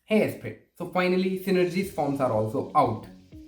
Hey Esprit, so finally Synergy's forms are also out.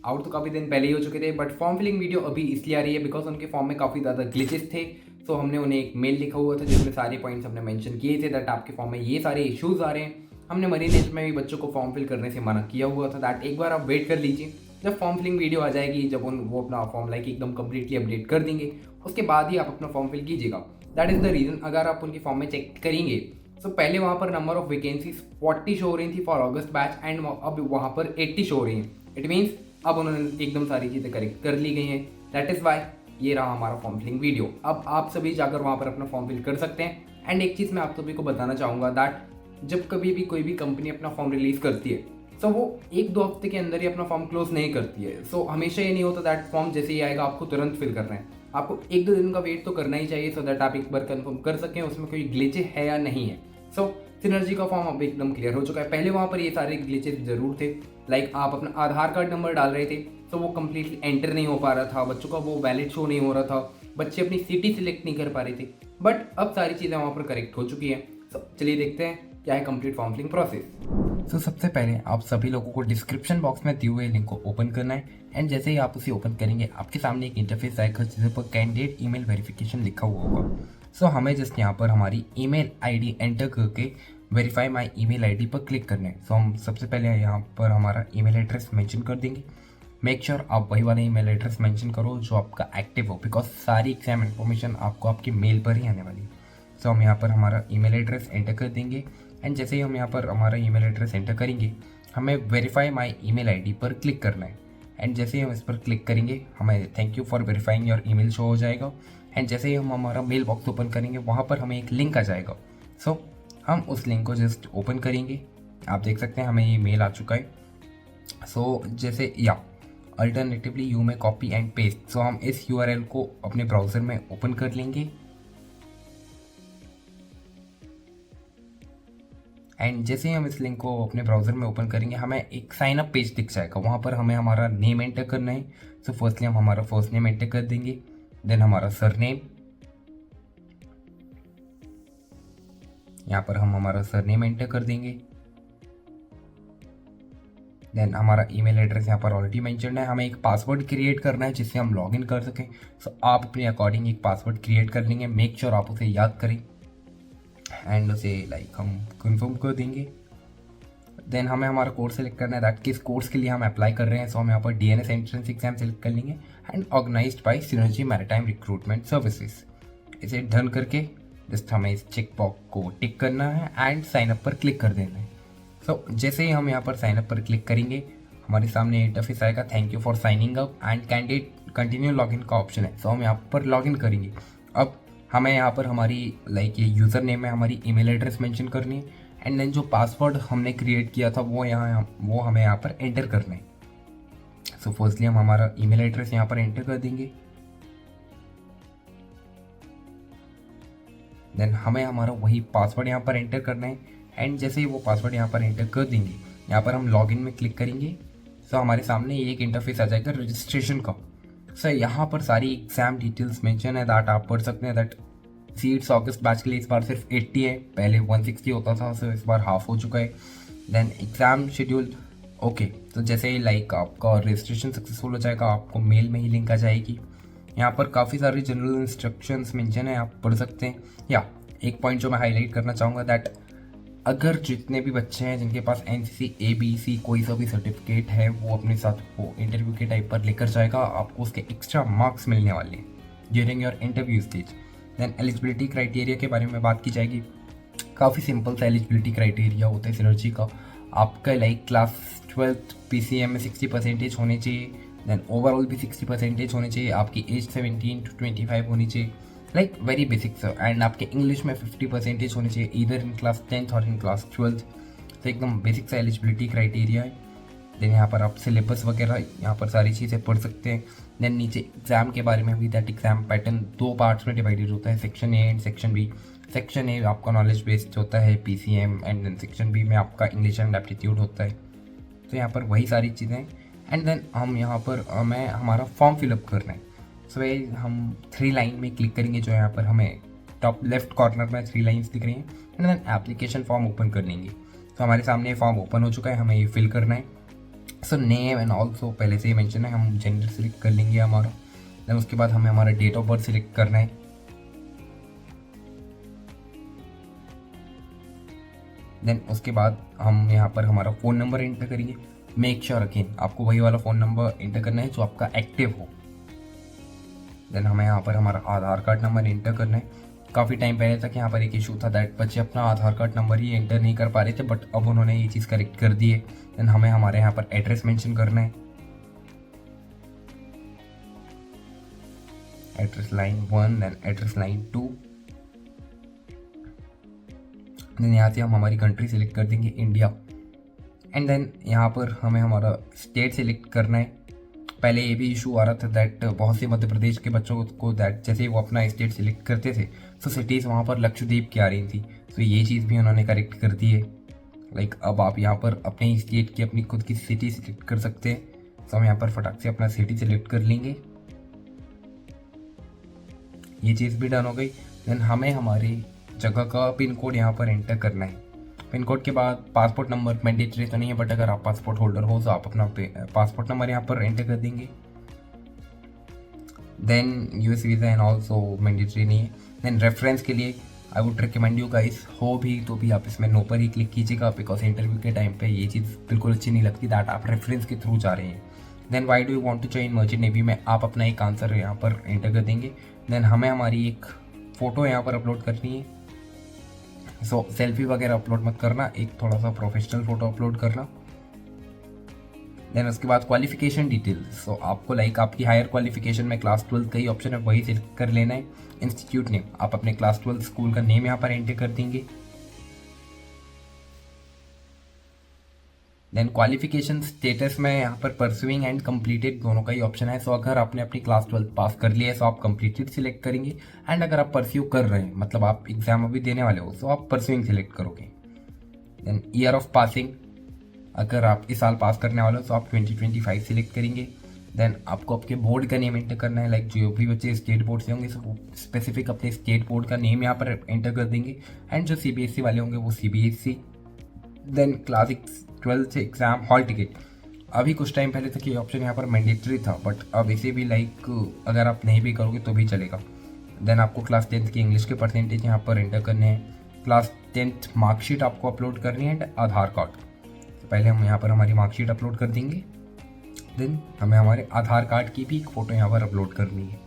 Out तो काफ़ी दिन पहले ही हो चुके थे, बट फॉर्म फिलिंग वीडियो अभी इसलिए आ रही है बिकॉज उनके फॉर्म में काफ़ी ज़्यादा ग्लिचेस थे। सो हमने उन्हें एक मेल लिखा हुआ था जिसमें सारे पॉइंट्स हमने मेंशन किए थे दैट आपके फॉर्म में ये सारे इश्यूज आ रहे हैं। हमने मरीन नेट में भी बच्चों को फॉर्म फिल करने से मना किया हुआ था दैट एक बार आप वेट कर लीजिए, जब फॉर्म फिलिंग वीडियो आ जाएगी, जब वो अपना फॉर्म लाइक एकदम कम्प्लीटली अपडेट कर देंगे, उसके बाद ही आप अपना फॉर्म फिल कीजिएगा। That is the reason. अगर आप उनके फॉर्म में चेक करेंगे तो पहले वहाँ पर नंबर ऑफ वैकेंसीज 40 शो हो रही थी फॉर अगस्त बैच एंड अब वहाँ पर 80 शो हो रही हैं। इट मीन्स अब उन्होंने एकदम सारी चीज़ें करेक्ट कर ली गई हैं। दैट इज़ वाई ये रहा हमारा फॉर्म फिलिंग वीडियो। अब आप सभी जाकर वहाँ पर अपना फॉर्म फिल कर सकते हैं। एंड एक चीज़ मैं आप सभी को बताना चाहूँगा दैट जब कभी भी कोई भी कंपनी अपना फॉर्म रिलीज़ करती है तो वो 1-2 हफ्ते के अंदर ही अपना फॉर्म क्लोज नहीं करती है। सो हमेशा ये नहीं होता दैट फॉर्म जैसे ही आएगा आपको तुरंत फिल करना है। आपको 1-2 दिन का वेट तो करना ही चाहिए सो दैट आप एक बार कंफर्म कर सकें उसमें कोई ग्लिचे है या नहीं है। सो सिनर्जी का फॉर्म अब एकदम क्लियर हो चुका है। पहले वहाँ पर ये सारे ग्लिचेस जरूर थे, लाइक आप अपना आधार कार्ड नंबर डाल रहे थे तो वो कम्प्लीटली एंटर नहीं हो पा रहा था, बच्चों का वो वैलिड शो नहीं हो रहा था, बच्चे अपनी सिटी सिलेक्ट नहीं कर पा रहे थे। बट अब सारी चीज़ें वहाँ पर करेक्ट हो चुकी हैं। सो चलिए देखते हैं क्या है कंप्लीट फॉर्म फिलिंग प्रोसेस। तो सबसे पहले आप सभी लोगों को डिस्क्रिप्शन बॉक्स में दिए हुए लिंक को ओपन करना है। एंड जैसे ही आप उसे ओपन करेंगे आपके सामने एक इंटरफेस आएगा जिस पर कैंडिडेट ईमेल वेरिफिकेशन लिखा हुआ होगा। सो हमें जस्ट यहाँ पर हमारी ईमेल आईडी एंटर करके वेरीफाई माई ईमेल आईडी पर क्लिक करना है। सो हम सबसे पहले यहाँ पर हमारा ईमेल एड्रेस मेंशन कर देंगे। मेक श्योर आप वही वाला ईमेल एड्रेस मेंशन करो जो आपका एक्टिव हो, बिकॉज सारी एग्जाम इन्फॉर्मेशन आपको आपकी मेल पर ही आने वाली है। सो हम यहाँ पर हमारा ईमेल एड्रेस एंटर कर देंगे। एंड जैसे ही हम यहाँ पर हमारा ईमेल एड्रेस एंटर करेंगे हमें वेरीफाई माई ईमेल आईडी पर क्लिक करना है। एंड जैसे ही हम इस पर क्लिक करेंगे हमें thank you for verifying your email show हो जाएगा। एंड जैसे ही हम हमारा मेल बॉक्स ओपन करेंगे वहाँ पर हमें एक लिंक आ जाएगा। सो हम उस लिंक को जस्ट ओपन करेंगे। आप देख सकते हैं हमें ये मेल आ चुका है। सो जैसे या अल्टरनेटिवली यू में कॉपी एंड पेस्ट। सो हम इस यूआरएल को अपने ब्राउज़र में ओपन कर लेंगे। एंड जैसे ही हम इस लिंक को अपने ब्राउज़र में ओपन करेंगे हमें एक साइन अप पेज दिख जाएगा। वहाँ पर हमें हमारा नेम एंटर करना है। सो फर्स्टली हम हमारा फर्स्ट नेम एंटर कर देंगे, देन हमारा सरनेम, यहाँ पर हम हमारा सरनेम एंटर कर देंगे। देन हमारा ईमेल एड्रेस यहाँ पर ऑलरेडी मेंशन है। हमें एक पासवर्ड क्रिएट करना है जिससे हम लॉगिन कर सकें। सो आप अपने अकॉर्डिंग एक पासवर्ड क्रिएट कर लेंगे। मेक श्योर आप उसे याद करें एंड उसे लाइक हम कंफर्म कर देंगे। देन हमें हमारा कोर्स सेलेक्ट करना है दैट किस कोर्स के लिए हम अप्लाई कर रहे हैं। सो हम यहाँ पर डीएनएस एंट्रेंस एग्जाम सेलेक्ट कर लेंगे and organized by Synergy Maritime Recruitment Services. इसे डन करके जस्ट हमें इस चेक बॉक्स को टिक करना है एंड साइन अप पर क्लिक कर देना है। सो जैसे ही हम यहाँ पर साइन अप पर क्लिक करेंगे हमारे सामने इंटरफेस आएगा thank you for signing up and candidate continue login का ऑप्शन है। सो हम यहाँ पर लॉगिन करेंगे। अब हमें यहाँ पर हमारी लाइक ये यूज़र नेम है, हमारी ईमेल एड्रेस मेंशन करनी है एंड देन जो पासवर्ड हमने क्रिएट किया था वो हमें यहाँ पर एंटर करना है। सो फर्स्टली हम हमारा ईमेल एड्रेस यहाँ पर एंटर कर देंगे। देन हमें हमारा वही पासवर्ड यहाँ पर एंटर करना है एंड जैसे ही वो पासवर्ड यहाँ पर एंटर कर देंगे यहाँ पर हम लॉगिन में क्लिक करेंगे। सो हमारे सामने एक इंटरफेस आ जाएगा रजिस्ट्रेशन का। सो यहाँ पर सारी एग्जाम डिटेल्स मेंशन है दैट आप पढ़ सकते हैं। दैट सीट्स अगस्त बैच के लिए इस बार सिर्फ 80 है, पहले 160 होता था, सो इस बार हाफ हो चुका है। Then exam schedule okay. तो जैसे ही लाइक आपका रजिस्ट्रेशन सक्सेसफुल हो जाएगा आपको मेल में ही लिंक आ जाएगी। यहाँ पर काफ़ी सारी जनरल इंस्ट्रक्शंस मेंशन है, आप पढ़ सकते हैं। या एक पॉइंट जो मैं हाईलाइट करना चाहूँगा दैट अगर जितने भी बच्चे हैं जिनके पास एनसीसी ABC कोई सा भी सर्टिफिकेट है वो अपने साथ वो इंटरव्यू के टाइप पर लेकर जाएगा, आपको उसके एक्स्ट्रा मार्क्स मिलने वाले हैं during your interview stage. Then eligibility criteria के बारे में बात की जाएगी। काफ़ी सिंपल सा एलिजिबिलिटी क्राइटेरिया होता है सिनर्जी का। आपका लाइक क्लास 12th PCM में 60% होने चाहिए। देन ओवरऑल भी 60% होने चाहिए। आपकी एज 17 to 25 होनी चाहिए, like very basic sir. And आपके इंग्लिश में 50% होने चाहिए ईदर इन क्लास 10th और इन क्लास 12th। तो एकदम बेसिक सा एलिजिबिलिटी क्राइटेरिया है। देन यहाँ पर आप सिलेबस वगैरह यहाँ पर सारी चीज़ें पढ़ सकते हैं। देन नीचे एग्जाम के बारे में भी दैट एग्जाम पैटर्न 2 पार्ट्स में डिवाइडेड होता है, section A and section B. Section A आपका नॉलेज बेस्ड होता है PCM and then section B में आपका इंग्लिश एंड एप्टीट्यूड होता है। तो यहाँ पर वही सारी चीज़ें। एंड देन हम यहाँ पर हमें हमारा फॉर्म फिलअप करना है। सो हम 3 लाइन में क्लिक करेंगे जो यहाँ पर हमें टॉप लेफ्ट कॉर्नर में 3 लाइन्स दिख रही हैं। And then application form open कर लेंगे। तो हमारे सामने ये फॉर्म ओपन हो चुका है, हमें ये फिल करना है। सो नेम एंड ऑल्सो पहले से ही मेंशन है, हम जेंडर सिलेक्ट कर लेंगे हमारा। देन उसके बाद हमें हमारा डेट ऑफ बर्थ सिलेक्ट करना है। देन उसके बाद हम यहाँ पर हमारा फ़ोन नंबर एंटर करेंगे। मेक श्योर अगेन आपको वही वाला फ़ोन नंबर एंटर करना है जो आपका एक्टिव हो। देन हमें यहाँ पर हमारा आधार कार्ड नंबर एंटर करना है। काफ़ी टाइम पहले तक यहाँ पर एक इशू था दैट बच्चे अपना आधार कार्ड नंबर ही एंटर नहीं कर पा रहे थे, बट अब उन्होंने ये चीज़ करेक्ट कर दी है। देन हमें हमारे यहाँ पर एड्रेस मेंशन करना है, address line 1, then address line 2। Then यहाँ से हम हमारी कंट्री सिलेक्ट कर देंगे इंडिया। एंड देन यहाँ पर हमें हमारा स्टेट सिलेक्ट करना है। पहले ये भी इशू आ रहा था दैट बहुत से मध्य प्रदेश के बच्चों को दैट जैसे वो अपना स्टेट सिलेक्ट करते थे तो सिटीज़ वहाँ पर लक्षद्वीप की आ रही थी। तो ये चीज़ भी उन्होंने करेक्ट कर दी है। लाइक अब आप यहाँ पर अपने स्टेट की अपनी खुद की सिटी सिलेक्ट कर सकते हैं। तो हम यहाँ पर फटाक से अपना सिटी सिलेक्ट कर लेंगे। ये चीज़ भी डन हो गई। देन हमें हमारी जगह का पिन कोड यहाँ पर एंटर करना है। पिन कोड के बाद पासपोर्ट नंबर मैंडेटरी तो नहीं है, बट अगर आप पासपोर्ट होल्डर हो तो आप अपना पासपोर्ट नंबर यहाँ पर एंटर कर देंगे। Then US visa and also mandatory नहीं है। देन रेफरेंस के लिए I would recommend you guys हो भी तो भी आप इसमें नो पर ही क्लिक कीजिएगा, बिकॉज इंटरव्यू के टाइम पे ये चीज़ बिल्कुल अच्छी नहीं लगती दैट आप रेफरेंस के थ्रू जा रहे हैं। Then why do you want to join merchant navy में आप अपना एक आंसर यहाँ पर एंटर कर देंगे। देन हमें हमारी एक फ़ोटो यहाँ पर अपलोड करनी है। सो सेल्फी वगैरह अपलोड मत करना, एक थोड़ा सा प्रोफेशनल फ़ोटो अपलोड करना। देन उसके बाद क्वालिफिकेशन डिटेल्स। सो आपको लाइक आपकी हायर क्वालिफिकेशन में क्लास 12 का ही ऑप्शन है, वही सिलेक्ट कर लेना है। इंस्टीट्यूट नेम आप अपने क्लास 12 स्कूल का नेम यहाँ पर एंटर कर देंगे। देन क्वालिफिकेशन स्टेटस में यहाँ पर परसुइंग एंड कंप्लीटेड दोनों का ही ऑप्शन है। सो अगर आपने अपनी क्लास 12 पास कर लिया है तो आप कंप्लीटेड सिलेक्ट करेंगे, एंड अगर आप परस्यू कर रहे हैं मतलब आप एग्जाम अभी देने वाले हो तो आप परस्यूइंग सिलेक्ट करोगे। देन ईयर ऑफ पासिंग अगर आप इस साल पास करने वाले हो तो आप 2025 सिलेक्ट करेंगे। देन आपको आपके बोर्ड का नेम एंटर करना है, लाइक जो भी बच्चे स्टेट बोर्ड से होंगे तो स्पेसिफिक अपने स्टेट बोर्ड का नेम यहाँ पर एंटर कर देंगे, एंड जो सीबीएसई वाले होंगे वो CBSE. Then class 12 exam hall ticket अभी कुछ टाइम पहले तक ये ऑप्शन यहाँ पर मैंडेटरी था, बट अब इसे भी लाइक अगर आप नहीं भी करोगे तो भी चलेगा। देन आपको क्लास 10th की इंग्लिश के परसेंटेज यहाँ पर एंटर करने हैं। क्लास 10th मार्कशीट आपको अपलोड करनी है, एंड आधार कार्ड। तो पहले हम यहाँ पर हमारी मार्कशीट अपलोड कर देंगे। देन हमें हमारे आधार कार्ड की भी एक फ़ोटो यहाँ पर अपलोड करनी है।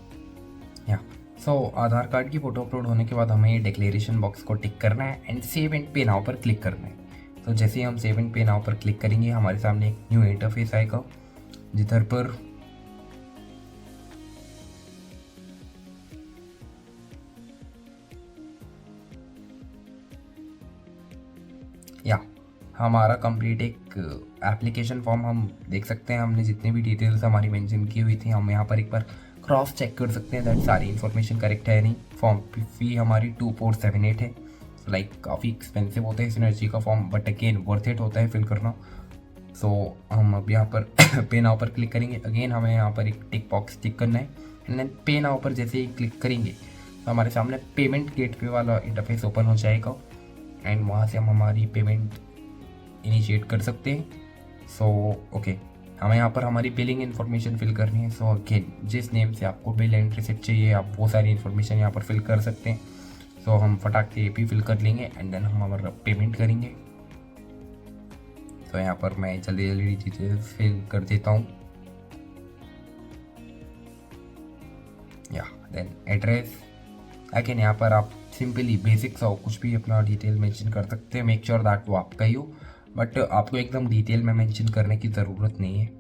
या सो आधार कार्ड की फ़ोटो अपलोड होने के बाद हमें ये डिक्लेरेशन बॉक्स को टिक करना है एंड सेव एंड पे नाउ पर क्लिक करना है। तो जैसे ही हम सेव एंड पे नाउ पर क्लिक करेंगे हमारे सामने एक न्यू इंटरफेस आएगा, जिधर पर या हमारा कंप्लीट एक एप्लीकेशन फॉर्म हम देख सकते हैं। हमने जितनी भी डिटेल्स हमारी मेंशन की हुई थी हम यहाँ पर एक बार क्रॉस चेक कर सकते हैं दैट सारी इन्फॉर्मेशन करेक्ट है नहीं। फॉर्म फी हमारी 2478 है। लाइक काफ़ी एक्सपेंसिव होता है इस एनर्जी का form, but again worth it होता है फिल करना। सो हम अब यहाँ पर पे नाउ पर क्लिक करेंगे। अगेन हमें यहाँ पर एक टिक बॉक्स टिक करना है, एंड देन पे नाउ पर जैसे ही क्लिक करेंगे तो हमारे सामने पेमेंट गेटवे वाला इंटरफेस ओपन हो जाएगा, एंड वहाँ से हम हमारी पेमेंट इनिशिएट कर सकते हैं। सो ओके हमें यहाँ पर हमारी बिलिंग इन्फॉर्मेशन फिल करनी है। सो अगेन जिस नेम से आपको बिल एंड रिसिप्ट चाहिए आप वो सारी इन्फॉर्मेशन यहाँ पर फिल कर सकते हैं। सो हम फटाक से ये भी फिल कर लेंगे, एंड देन हम हमारा पेमेंट करेंगे। तो यहाँ पर मैं जल्दी जल्दी डिटेल्स फिल कर देता हूँ। या देन एड्रेस अगेन यहाँ पर आप सिंपली बेसिक सा कुछ भी अपना डिटेल मेंशन कर सकते हैं। मेक श्योर दैट वो आपका ही हो, बट आपको एकदम डिटेल में मेंशन करने की ज़रूरत नहीं है।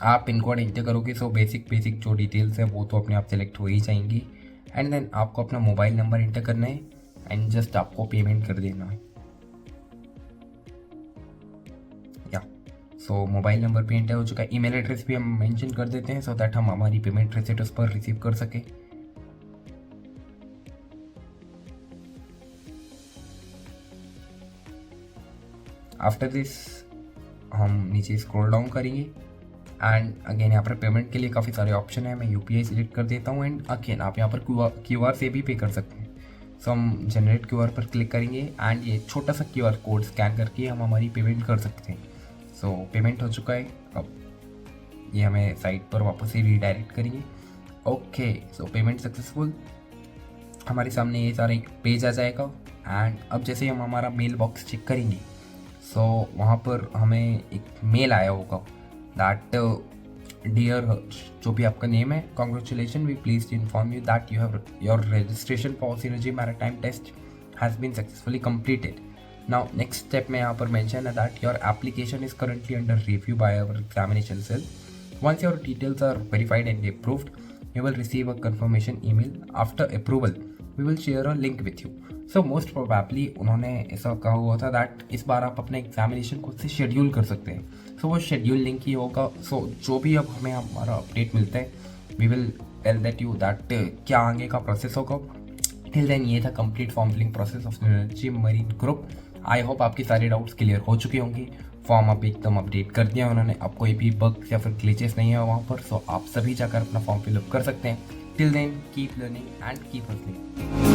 आप पिन कोड एंटर करोगे सो बेसिक जो डिटेल्स है वो तो अपने आप सेलेक्ट हो ही जाएंगी, एंड देन आपको अपना मोबाइल नंबर एंटर करना है एंड जस्ट आपको पेमेंट कर देना है। या सो मोबाइल नंबर भी एंटर हो चुका है। ईमेल एड्रेस भी हम मेंशन कर देते हैं सो दैट हम हमारी पेमेंट रिसीट उस पर रिसीव कर सकें। आफ्टर दिस हम नीचे स्क्रॉल डाउन करेंगे, एंड अगेन यहाँ पर पेमेंट के लिए काफ़ी सारे ऑप्शन है। मैं यूपीआई सिलेक्ट कर देता हूँ, एंड अगेन आप यहाँ पर क्यूआर से भी पे कर सकते हैं। सो हम जनरेट क्यूआर पर क्लिक करेंगे एंड ये छोटा सा क्यूआर कोड स्कैन करके हम हमारी पेमेंट कर सकते हैं। सो पेमेंट हो चुका है। अब ये हमें साइट पर वापस से रीडायरेक्ट करेंगे। ओके, सो पेमेंट सक्सेसफुल। हमारे सामने ये सारा एक पेज आ जाएगा एंड अब जैसे हम हमारा मेल बॉक्स चेक करेंगे सो वहाँ पर हमें एक मेल आया होगा दैट डियर जो भी आपका नेम है, congratulation, we please to inform you that you have your registration for Synergy Maritime test has been successfully completed. Now next step में यहाँ पर मेंशन है that your application is currently under review by our examination cell. Once your details are verified and approved, you will receive a confirmation email. After approval, we will share a link with you. So most probably उन्होंने ऐसा कहा हुआ था that इस बार आप अपने examination खुद से शेड्यूल कर सकते हैं। सो वो शेड्यूल लिंक ही होगा। सो जो भी अब हमें हमारा अपडेट मिलता है we will tell that you that क्या आगे का प्रोसेस होगा। टिल देन ये था complete form filling process of Synergy Marine group. I hope आपके सारे डाउट्स क्लियर हो चुके होंगे। फॉर्म अब एकदम अपडेट कर दिया उन्होंने, अब कोई भी बग्स या फिर ग्लिचेस नहीं है वहाँ पर। सो आप सभी जाकर अपना फॉर्म फिलअप कर सकते हैं। Till then keep learning and keep hustling.